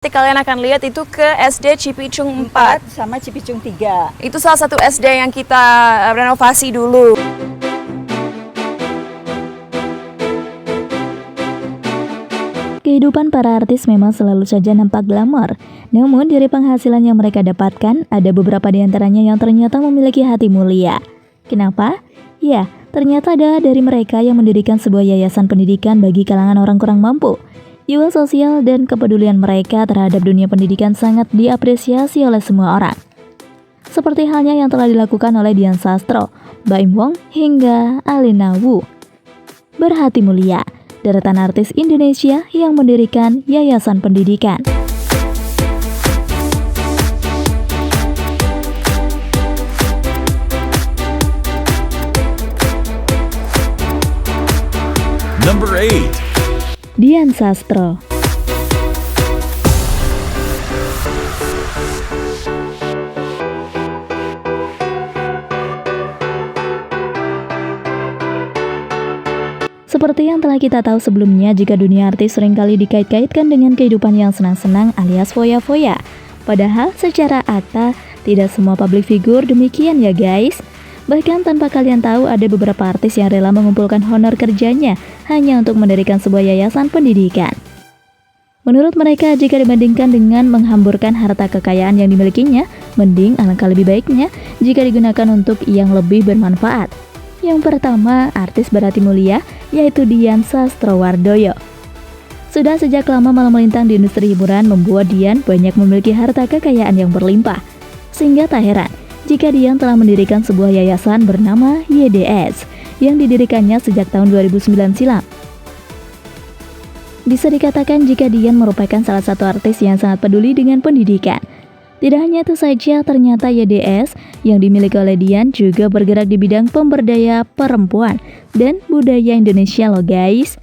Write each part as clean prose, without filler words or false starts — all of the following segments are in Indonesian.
Nanti kalian akan lihat itu ke SD Cipicung 4 sama Cipicung 3. Itu salah satu SD yang kita renovasi dulu. Kehidupan para artis memang selalu saja nampak glamor. Namun dari penghasilan yang mereka dapatkan, ada beberapa di antaranya yang ternyata memiliki hati mulia. Kenapa? Ya, ternyata ada dari mereka yang mendirikan sebuah yayasan pendidikan bagi kalangan orang kurang mampu. Jiwa sosial dan kepedulian mereka terhadap dunia pendidikan sangat diapresiasi oleh semua orang. Seperti halnya yang telah dilakukan oleh Dian Sastro, Baim Wong, hingga Alina Wu. Berhati mulia, deretan artis Indonesia yang mendirikan yayasan pendidikan. Number 8. Dian Sastro. Seperti yang telah kita tahu sebelumnya, jika dunia artis seringkali dikait-kaitkan dengan kehidupan yang senang-senang alias foya-foya. Padahal secara akta, tidak semua public figure demikian ya guys. Bahkan tanpa kalian tahu, ada beberapa artis yang rela mengumpulkan honor kerjanya hanya untuk mendirikan sebuah yayasan pendidikan. Menurut mereka, jika dibandingkan dengan menghamburkan harta kekayaan yang dimilikinya, mending alangkah lebih baiknya jika digunakan untuk yang lebih bermanfaat. Yang pertama, artis berhati mulia, yaitu Dian Sastrowardoyo. Sudah sejak lama malam melintang di industri hiburan membuat Dian banyak memiliki harta kekayaan yang berlimpah. Sehingga tak heran jika Dian telah mendirikan sebuah yayasan bernama YDS yang didirikannya sejak tahun 2009 silam. Bisa dikatakan jika Dian merupakan salah satu artis yang sangat peduli dengan pendidikan. Tidak hanya itu saja, ternyata YDS yang dimiliki oleh Dian juga bergerak di bidang pemberdaya perempuan dan budaya Indonesia loh guys.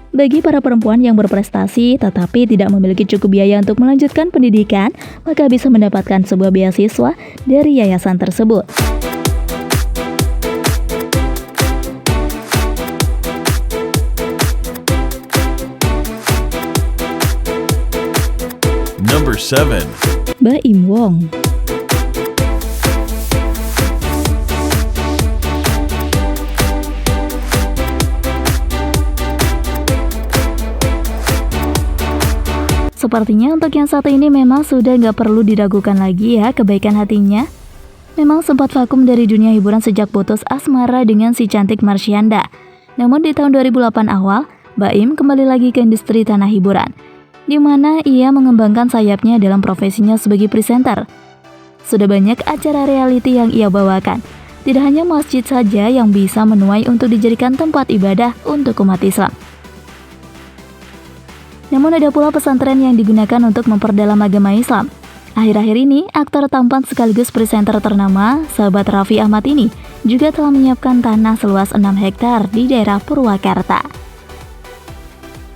Bagi para perempuan yang berprestasi tetapi tidak memiliki cukup biaya untuk melanjutkan pendidikan, maka bisa mendapatkan sebuah beasiswa dari yayasan tersebut. Number 7. Baim Wong. Sepertinya untuk yang satu ini memang sudah nggak perlu diragukan lagi ya kebaikan hatinya. Memang sempat vakum dari dunia hiburan sejak putus asmara dengan si cantik Marsyanda. Namun di tahun 2008 awal, Baim kembali lagi ke industri tanah hiburan, di mana ia mengembangkan sayapnya dalam profesinya sebagai presenter. Sudah banyak acara reality yang ia bawakan. Tidak hanya masjid saja yang bisa menuai untuk dijadikan tempat ibadah untuk umat Islam. Namun ada pula pesantren yang digunakan untuk memperdalam agama Islam. Akhir-akhir ini, aktor tampan sekaligus presenter ternama, sahabat Raffi Ahmad ini, juga telah menyiapkan tanah seluas 6 hektar di daerah Purwakarta.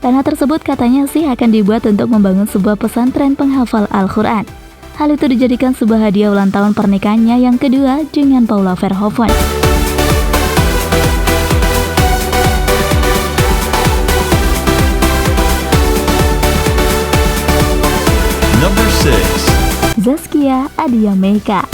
Tanah tersebut katanya sih akan dibuat untuk membangun sebuah pesantren penghafal Al-Quran. Hal itu dijadikan sebuah hadiah ulang tahun pernikahannya yang kedua dengan Paula Verhoeven. Number 6. Zaskia Adia Meka.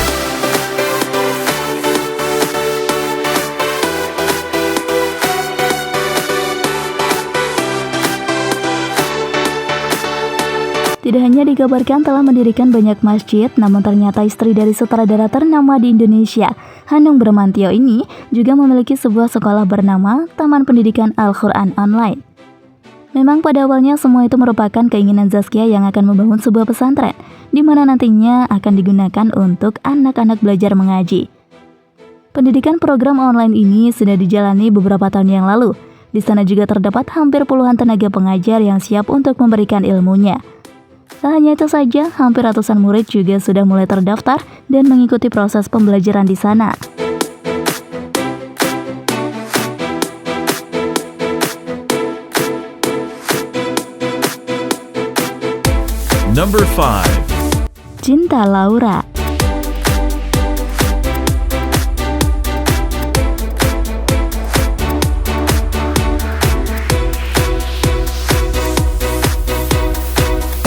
Tidak hanya dikabarkan telah mendirikan banyak masjid, namun ternyata istri dari sutradara ternama di Indonesia, Hanung Bramantyo ini juga memiliki sebuah sekolah bernama Taman Pendidikan Al-Quran Online. Memang pada awalnya semua itu merupakan keinginan Zaskia yang akan membangun sebuah pesantren, di mana nantinya akan digunakan untuk anak-anak belajar mengaji. Pendidikan program online ini sudah dijalani beberapa tahun yang lalu. Di sana juga terdapat hampir puluhan tenaga pengajar yang siap untuk memberikan ilmunya. Tak hanya itu saja, hampir ratusan murid juga sudah mulai terdaftar dan mengikuti proses pembelajaran di sana. Number 5. Cinta Laura.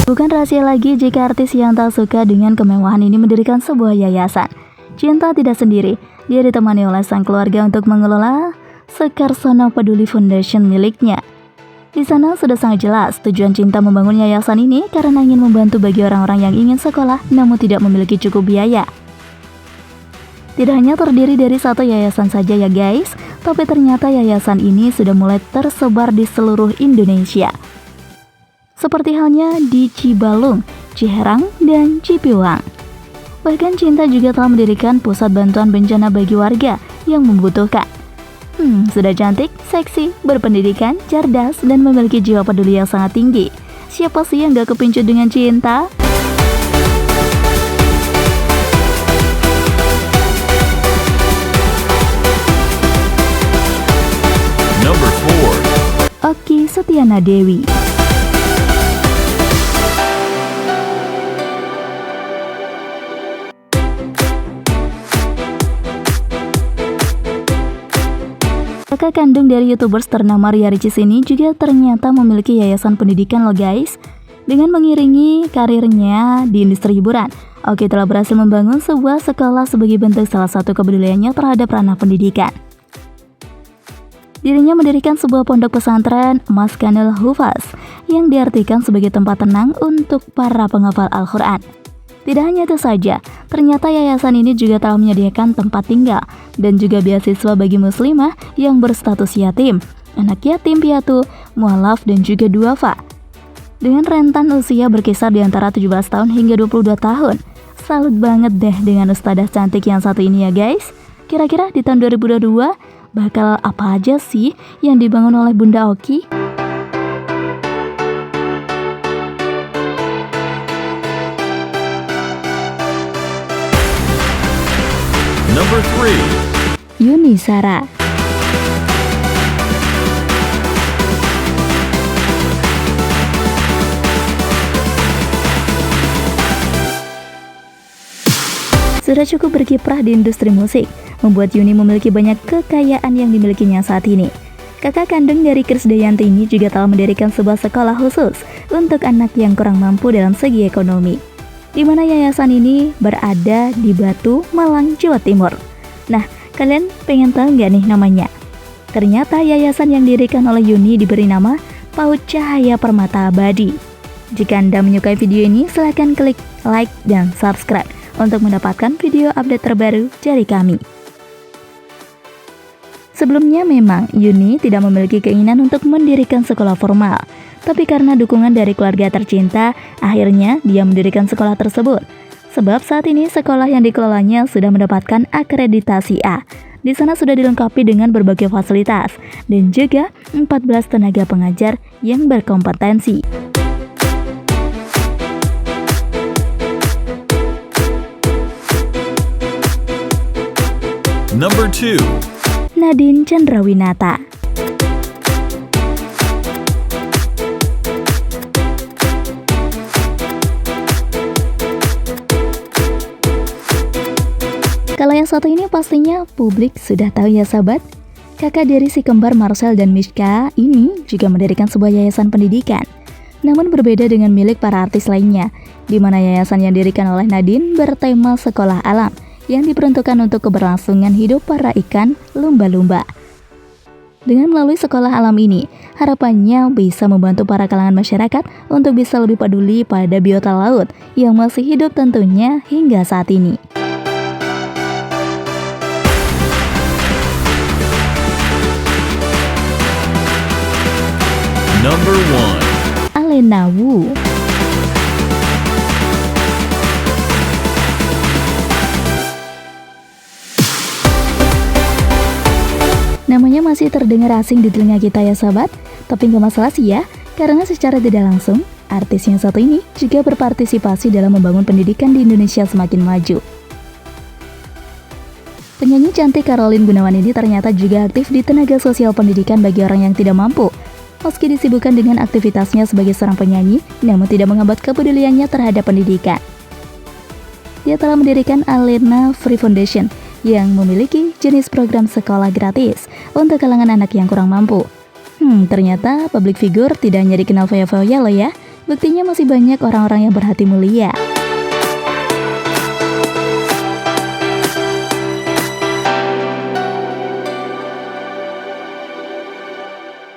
Bukan rahasia lagi jika artis yang tak suka dengan kemewahan ini mendirikan sebuah yayasan. Cinta tidak sendiri, dia ditemani oleh sang keluarga untuk mengelola Sekarsono Peduli Foundation miliknya. Di sana sudah sangat jelas tujuan Cinta membangun yayasan ini karena ingin membantu bagi orang-orang yang ingin sekolah namun tidak memiliki cukup biaya. Tidak hanya terdiri dari satu yayasan saja ya guys, tapi ternyata yayasan ini sudah mulai tersebar di seluruh Indonesia. Seperti halnya di Cibalung, Ciherang, dan Cipiwang. Bahkan Cinta juga telah mendirikan pusat bantuan bencana bagi warga yang membutuhkan. Sudah cantik, seksi, berpendidikan, cerdas, dan memiliki jiwa peduli yang sangat tinggi. Siapa sih yang gak kepincut dengan Cinta? Number 4. Okky Setiana Dewi. Kakak kandung dari YouTubers ternama Ria Ricis ini juga ternyata memiliki yayasan pendidikan loh guys. Dengan mengiringi karirnya di industri hiburan, Okky telah berhasil membangun sebuah sekolah sebagai bentuk salah satu kepeduliannya terhadap ranah pendidikan. Dirinya mendirikan sebuah pondok pesantren Maskanul Hufaz yang diartikan sebagai tempat tenang untuk para penghafal Al-Quran. Tidak hanya itu saja, ternyata yayasan ini juga telah menyediakan tempat tinggal dan juga beasiswa bagi muslimah yang berstatus yatim, anak yatim piatu, mualaf, dan juga duafa. Dengan rentan usia berkisar di antara 17 tahun hingga 22 tahun. Salut banget deh dengan ustadzah cantik yang satu ini ya guys. Kira-kira di tahun 2022 bakal apa aja sih yang dibangun oleh Bunda Okky? Number 3. Yuni Shara. Sudah cukup berkiprah di industri musik, membuat Yuni memiliki banyak kekayaan yang dimilikinya saat ini. Kakak kandung dari Krisdayanti ini juga telah mendirikan sebuah sekolah khusus untuk anak yang kurang mampu dalam segi ekonomi, di mana yayasan ini berada di Batu, Malang, Jawa Timur. Nah, kalian pengen tahu nggak nih namanya? Ternyata yayasan yang didirikan oleh Yuni diberi nama PAUD Cahaya Permata Abadi. Jika Anda menyukai video ini, silahkan klik like dan subscribe untuk mendapatkan video update terbaru dari kami. Sebelumnya memang Yuni tidak memiliki keinginan untuk mendirikan sekolah formal, tapi karena dukungan dari keluarga tercinta, akhirnya dia mendirikan sekolah tersebut. Sebab saat ini sekolah yang dikelolanya sudah mendapatkan akreditasi A. Di sana sudah dilengkapi dengan berbagai fasilitas dan juga 14 tenaga pengajar yang berkompetensi. Number 2. Nadine Chandrawinata. Kalau yang satu ini pastinya publik sudah tahu ya sahabat. Kakak dari si kembar Marcel dan Mishka ini juga mendirikan sebuah yayasan pendidikan. Namun berbeda dengan milik para artis lainnya, di mana yayasan yang didirikan oleh Nadine bertema sekolah alam yang diperuntukkan untuk keberlangsungan hidup para ikan lumba-lumba. Dengan melalui sekolah alam ini, harapannya bisa membantu para kalangan masyarakat untuk bisa lebih peduli pada biota laut yang masih hidup tentunya hingga saat ini. Number 1. Alena Wu. Namanya masih terdengar asing di telinga kita ya sahabat, tapi nggak masalah sih ya, karena secara tidak langsung, artis yang satu ini juga berpartisipasi dalam membangun pendidikan di Indonesia semakin maju. Penyanyi cantik Caroline Gunawan ini ternyata juga aktif di tenaga sosial pendidikan bagi orang yang tidak mampu. Meski disibukkan dengan aktivitasnya sebagai seorang penyanyi, namun tidak menghambat kepeduliannya terhadap pendidikan. Dia telah mendirikan Alena Free Foundation yang memiliki jenis program sekolah gratis untuk kalangan anak yang kurang mampu. Ternyata public figure tidak hanya dikenal foya-foya loh ya, Buktinya masih banyak orang-orang yang berhati mulia.